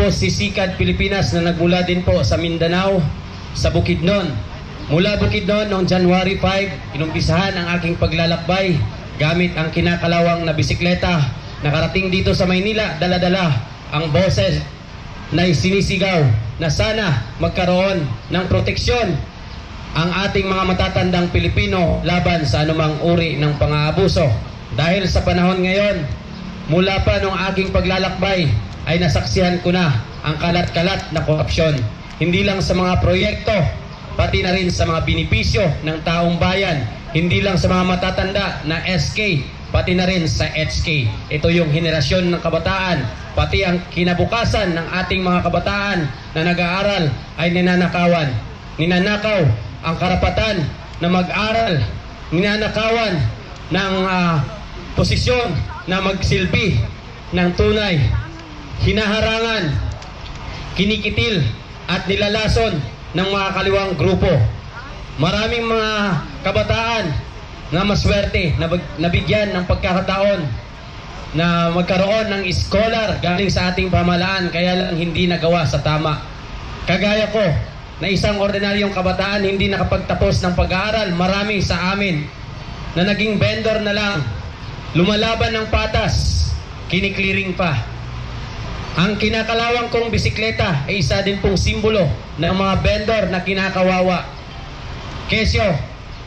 Tapos si Sikad Pilipinas na nagmula din po sa Mindanao, sa Bukidnon. Mula Bukidnon noong January 5, inumpisahan ang aking paglalakbay gamit ang kinakalawang na bisikleta. Nakarating dito sa Maynila, dala-dala ang boses na sinisigaw na sana magkaroon ng proteksyon ang ating mga matatandang Pilipino laban sa anumang uri ng pang-aabuso. Dahil sa panahon ngayon, mula pa nung aking paglalakbay ay nasaksihan ko na ang kalat-kalat na korupsyon. Hindi lang sa mga proyekto, pati na rin sa mga benepisyo ng taong bayan. Hindi lang sa mga matatanda na SK, pati na rin sa HK. Ito yung henerasyon ng kabataan, pati ang kinabukasan ng ating mga kabataan na nag-aaral ay ninanakawan. Ninanakaw ang karapatan na mag-aral, ninanakawan ng posisyon na magsilbi ng tunay, hinaharangan, kinikitil at nilalason ng mga kaliwang grupo. Maraming mga kabataan na maswerte na nabigyan ng pagkakataon na magkaroon ng scholar galing sa ating pamahalaan, kaya lang hindi nagawa sa tama. Kagaya ko na isang ordinaryong kabataan, hindi nakapagtapos ng pag-aaral. Marami sa amin na naging vendor na lang, lumalaban ng patas, kiniklearing pa. Ang kinakalawang kong bisikleta ay isa din pong simbolo ng mga vendor na kinakawawa. Kesyo,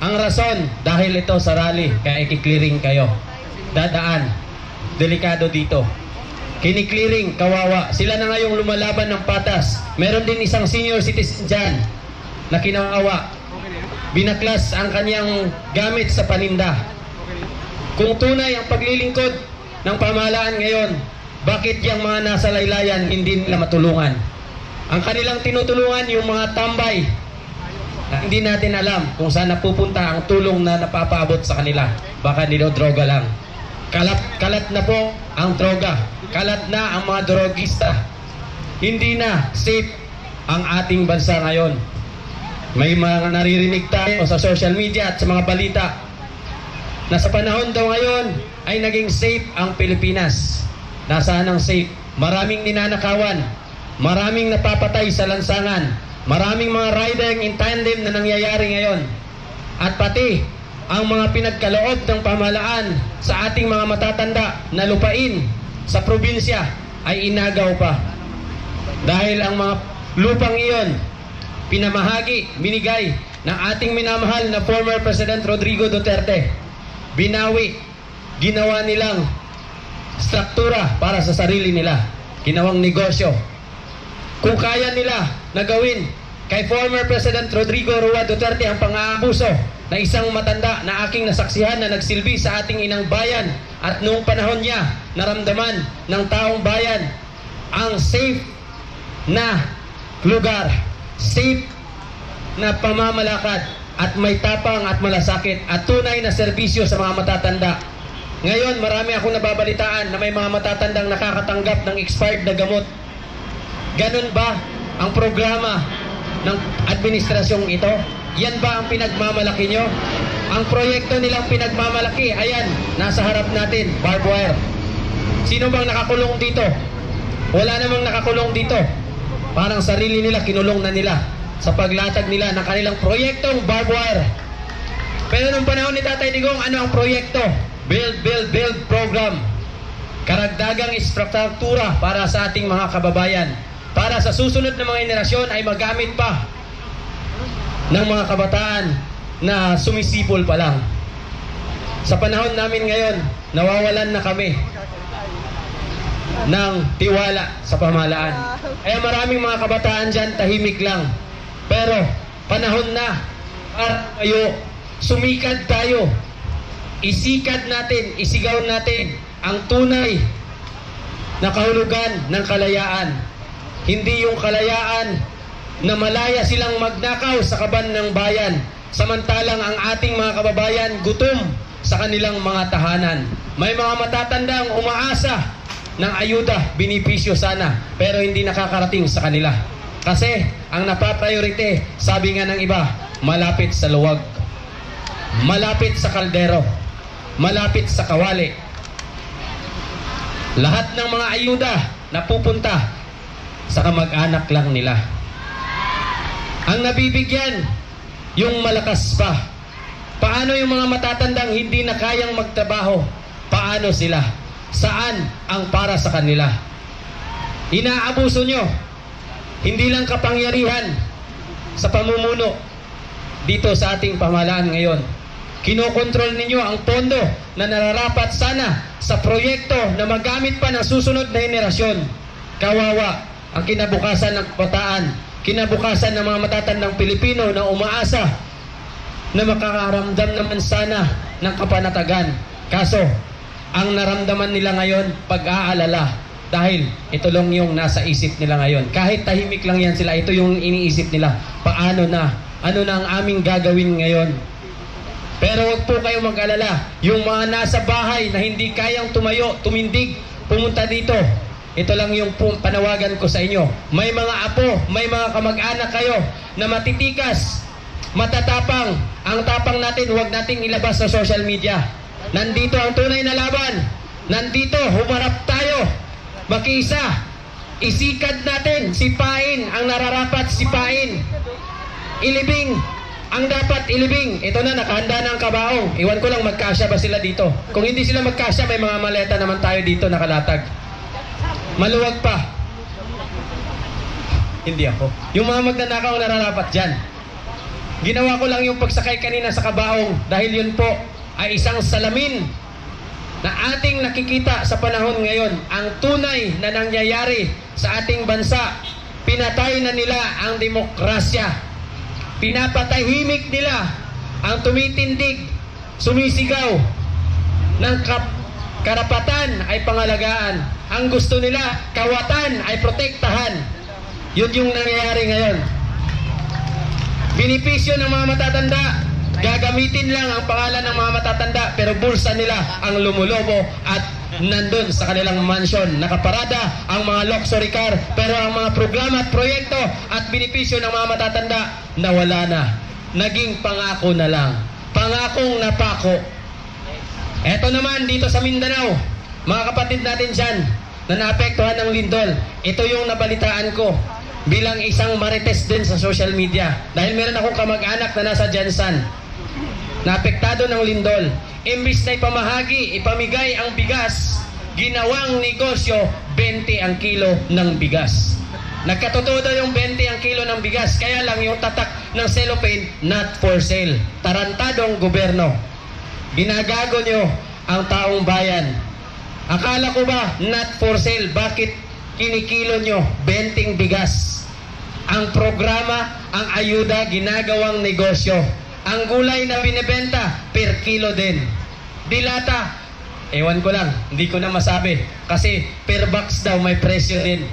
ang rason, dahil ito sa rally, kaya ikiklearing kayo. Dadaan, delikado dito. Kiniklearing, kawawa. Sila na ngayong lumalaban ng patas. Meron din isang senior citizen dyan na kinawawa. Binaklas ang kanyang gamit sa paninda. Kung tunay ang paglilingkod ng pamahalaan ngayon, bakit yung mga nasa laylayan hindi nila matulungan? Ang kanilang tinutulungan yung mga tambay na hindi natin alam kung saan napupunta ang tulong na napapaabot sa kanila. Baka droga lang. Kalat na po ang droga. Kalat na ang mga drogista. Hindi na safe ang ating bansa ngayon. May mga naririnig tayo sa social media at sa mga balita na sa panahon daw ngayon ay naging safe ang Pilipinas. Nasaan ang safe? Maraming ninanakawan, maraming napapatay sa lansangan, maraming mga riding in tandem na nangyayari ngayon. At pati ang mga pinagkaloob ng pamahalaan sa ating mga matatanda na lupain sa probinsya ay inagaw pa. Dahil ang mga lupang iyon pinamahagi, binigay ng ating minamahal na former President Rodrigo Duterte. Binawi, ginawa nilang struktura para sa sarili nila. Ginawang negosyo. Kung kaya nila na gawin kay former President Rodrigo Roa Duterte ang pang-aabuso na isang matanda na aking nasaksihan na nagsilbi sa ating inang bayan, at noong panahon niya naramdaman ng taong bayan ang safe na lugar, safe na pamamalakad at may tapang at malasakit at tunay na serbisyo sa mga matatanda. Ngayon marami akong nababalitaan na may mga matatandang nakakatanggap ng expired na gamot. Ganun ba ang programa ng administrasyong ito? Yan ba ang pinagmamalaki nyo? Ang proyekto nilang pinagmamalaki, ayan, nasa harap natin, barbed wire. Sino bang nakakulong dito? Wala namang nakakulong dito. Parang sarili nila, kinulong na nila sa paglatag nila ng kanilang proyektong barbed wire. Pero nung panahon ni Tatay Digong, ano ang proyekto? Build, build, build program. Karagdagang istruktura para sa ating mga kababayan. Para sa susunod na mga henerasyon ay magamit pa ng mga kabataan na sumisipol pa lang. Sa panahon namin ngayon, nawawalan na kami ng tiwala sa pamahalaan. Kaya maraming mga kabataan dyan, tahimik lang. Pero panahon na para kayo, sumikad tayo. Isikad natin, isigaw natin ang tunay na kahulugan ng kalayaan. Hindi yung kalayaan na malaya silang magnakaw sa kaban ng bayan, samantalang ang ating mga kababayan gutom sa kanilang mga tahanan. May mga matatandang umaasa ng ayuda, binipisyo sana, pero hindi nakakarating sa kanila. Kasi ang napapriority, sabi nga ng iba, malapit sa luwag, malapit sa kaldero, malapit sa kawali. Lahat ng mga ayuda na pupunta sa kamag-anak lang nila. Ang nabibigyan, yung malakas pa. Paano yung mga matatandang hindi na kayang magtrabaho? Paano sila? Saan ang para sa kanila? Inaabuso nyo. Hindi lang kapangyarihan sa pamumuno dito sa ating pamahalaan ngayon. Kinokontrol ninyo ang pondo na nararapat sana sa proyekto na magamit pa ng susunod na henerasyon. Kawawa ang kinabukasan ng kabataan, kinabukasan ng mga matatandang Pilipino na umaasa na makakaramdam naman sana ng kapanatagan. Kaso, ang naramdaman nila ngayon, pag-aalala. Dahil ito lang yung nasa isip nila ngayon. Kahit tahimik lang yan sila, ito yung iniisip nila. Paano na? Ano na ang aming gagawin ngayon? Pero huwag po kayo mag-alala. Yung mga nasa bahay na hindi kayang tumayo, tumindig, pumunta dito. Ito lang yung panawagan ko sa inyo. May mga apo, may mga kamag-anak kayo na matitikas, matatapang. Ang tapang natin, huwag nating ilabas sa social media. Nandito ang tunay na laban. Nandito, humarap tayo. Makiisa. Isikad natin. Sipain ang nararapat sipain. Ilibing ang dapat ilibing. Ito na, nakahanda na ang kabaong. Iwan ko lang magkasya ba sila dito. Kung hindi sila magkasya, may mga maleta naman tayo dito nakalatag. Maluwag pa. Hindi ako. Yung mga magnanakaw nararapat dyan. Ginawa ko lang yung pagsakay kanina sa kabaong dahil yun po ay isang salamin na ating nakikita sa panahon ngayon. Ang tunay na nangyayari sa ating bansa. Pinatay na nila ang demokrasya. Pinapatahimik nila ang tumitindig, sumisigaw ng karapatan ay pangalagaan. Ang gusto nila, kawatan ay protektahan. Yun yung nangyayari ngayon. Binipisyo ng mga matatanda, gagamitin lang ang pangalan ng mga matatanda, pero bulsa nila ang lumulobo at nandun sa kanilang mansyon. Nakaparada ang mga luxury car, pero ang mga programa at proyekto at binipisyo ng mga matatanda nawala na. Naging pangako na lang. Pangakong napako. Eto naman dito sa Mindanao, mga kapatid natin dyan na naapektuhan ng lindol. Ito yung nabalitaan ko bilang isang marites din sa social media. Dahil meron akong kamag-anak na nasa Jansan, naapektado ng lindol. Imbis na ipamahagi, ipamigay ang bigas, ginawang negosyo, 20 ang kilo ng bigas. Nagkatotoo daw yung 20 ang kilo ng bigas, kaya lang yung tatak ng cellophane, not for sale. Tarantadong gobyerno. Ginagago nyo ang taong bayan. Akala ko ba, not for sale, bakit kinikilo nyo 20 bigas? Ang programa, ang ayuda, ginagawang negosyo. Ang gulay na binibenta, per kilo din. Dilata, ewan ko lang, hindi ko na masabi. Kasi per box daw may presyo din.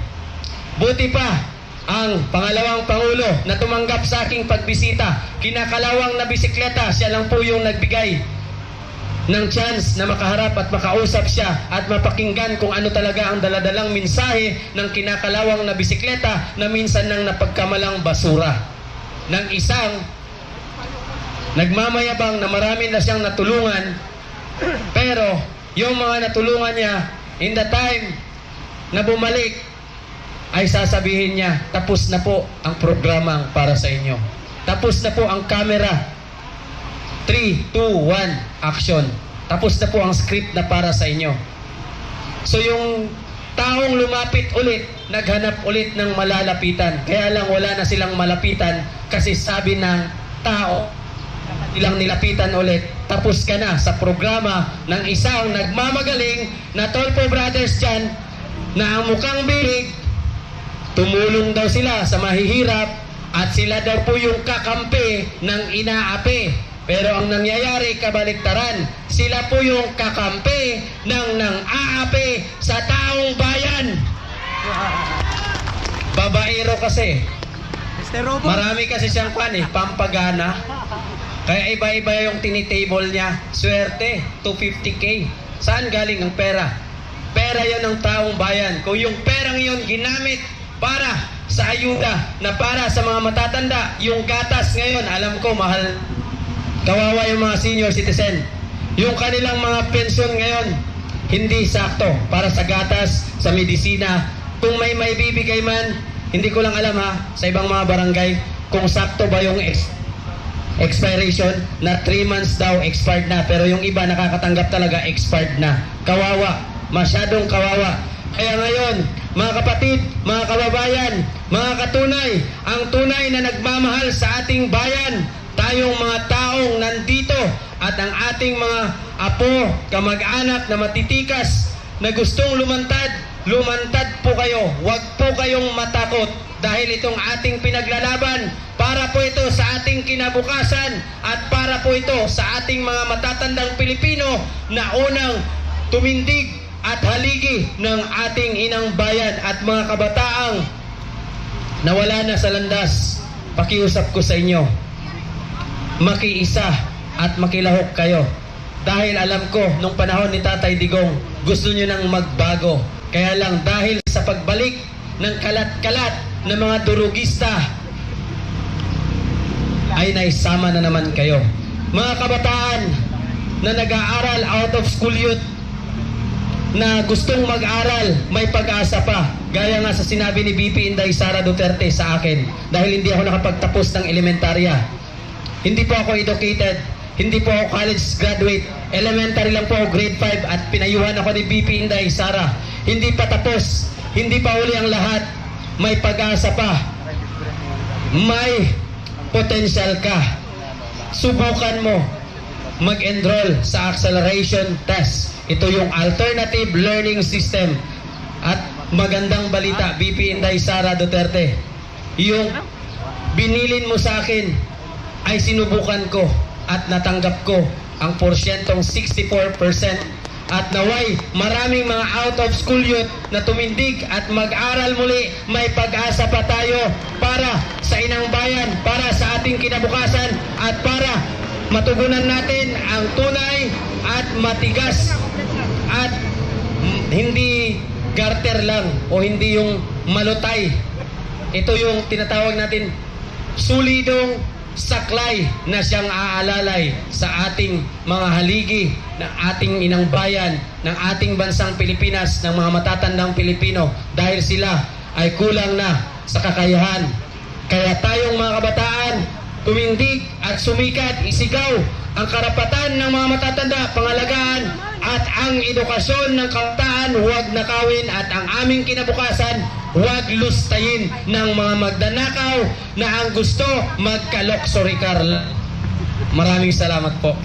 Buti pa, ang pangalawang Pangulo na tumanggap sa aking pagbisita, kinakalawang na bisikleta, siya lang po yung nagbigay ng chance na makaharap at makausap siya at mapakinggan kung ano talaga ang daladalang mensahe ng kinakalawang na bisikleta na minsan nang napagkamalang basura. Ng isang nagmamayabang na marami na siyang natulungan, pero yung mga natulungan niya, in the time na bumalik, ay sasabihin niya, tapos na po ang programang para sa inyo. Tapos na po ang camera. 3, 2, 1, action. Tapos na po ang script na para sa inyo. So yung taong lumapit ulit, naghanap ulit ng malalapitan. Kaya lang wala na silang malapitan kasi sabi ng tao, ilang nilapitan ulit, tapos ka na sa programa ng isang nagmamagaling na Tolpo Brothers dyan, na ang mukhang bilig, tumulong daw sila sa mahihirap at sila daw po yung kakampi ng inaapi. Pero ang nangyayari, kabaliktaran, sila po yung kakampi ng aapi sa taong bayan. Babaero kasi. Marami kasi siyang pampagana. Kaya iba-iba yung tinitable niya. Swerte, 250K. Saan galing ang pera? Pera yon ng taong bayan. Kung yung perang yon ginamit para sa ayuda, na para sa mga matatanda, yung gatas ngayon, alam ko mahal, kawawa yung mga senior citizen. Yung kanilang mga pensyon ngayon, hindi sakto para sa gatas, sa medisina. Kung may bibigay man, Hindi ko lang alam ha, sa ibang mga barangay, kung sakto ba yung expiration na 3 months daw expired na, pero yung iba nakakatanggap talaga expired na. Kawawa, masyadong kawawa. Kaya ngayon, mga kapatid, mga kababayan, mga katunay, ang tunay na nagmamahal sa ating bayan, tayong mga taong nandito at ang ating mga apo, kamag-anak na matitikas na gustong lumantad po kayo. Huwag po kayong matakot dahil itong ating pinaglalaban, para po ito sa ating kinabukasan at para po ito sa ating mga matatandang Pilipino na unang tumindig at haligi ng ating inang bayan at mga kabataang nawala na sa landas. Pakiusap ko sa inyo, makiisa at makilahok kayo. Dahil alam ko, nung panahon ni Tatay Digong, gusto nyo nang magbago. Kaya lang dahil sa pagbalik ng kalat-kalat ng mga durugista, ay naisama na naman kayo. Mga kabataan na nag-aaral, out of school youth, na gustong mag-aral, may pag-asa pa. Gaya nga sa sinabi ni BP Inday Sara Duterte sa akin, dahil hindi ako nakapagtapos ng elementarya. Hindi po ako educated, hindi po ako college graduate, elementary lang po ako, grade 5, at pinayuhan ako ni BP Inday Sara. Hindi pa tapos, hindi pa uli ang lahat, may pag-asa pa, may potential ka. Subukan mo mag-enroll sa acceleration test. Ito yung alternative learning system. At magandang balita, BP Inday Sara Duterte, yung binilin mo sa akin ay sinubukan ko at natanggap ko ang porsyentong 64%. At naway maraming mga out of school youth na tumindig at mag-aral muli, may pag-asa pa tayo para sa inang bayan, para sa ating kinabukasan, at para matugunan natin ang tunay at matigas at hindi garter lang o hindi yung malutay. Ito yung tinatawag natin sulidong saklay na siyang aalalay sa ating mga haligi, ng ating inang bayan, ng ating bansang Pilipinas, ng mga matatandang Pilipino, dahil sila ay kulang na sa kakayahan. Kaya tayong mga kabataan, tumindig at sumikat, isigaw ang karapatan ng mga matatanda, pangalagaan at ang edukasyon ng kabataan, huwag nakawin, at ang aming kinabukasan, huwag lustayin ng mga magdanakaw na ang gusto magkaloksorikar. Maraming salamat po.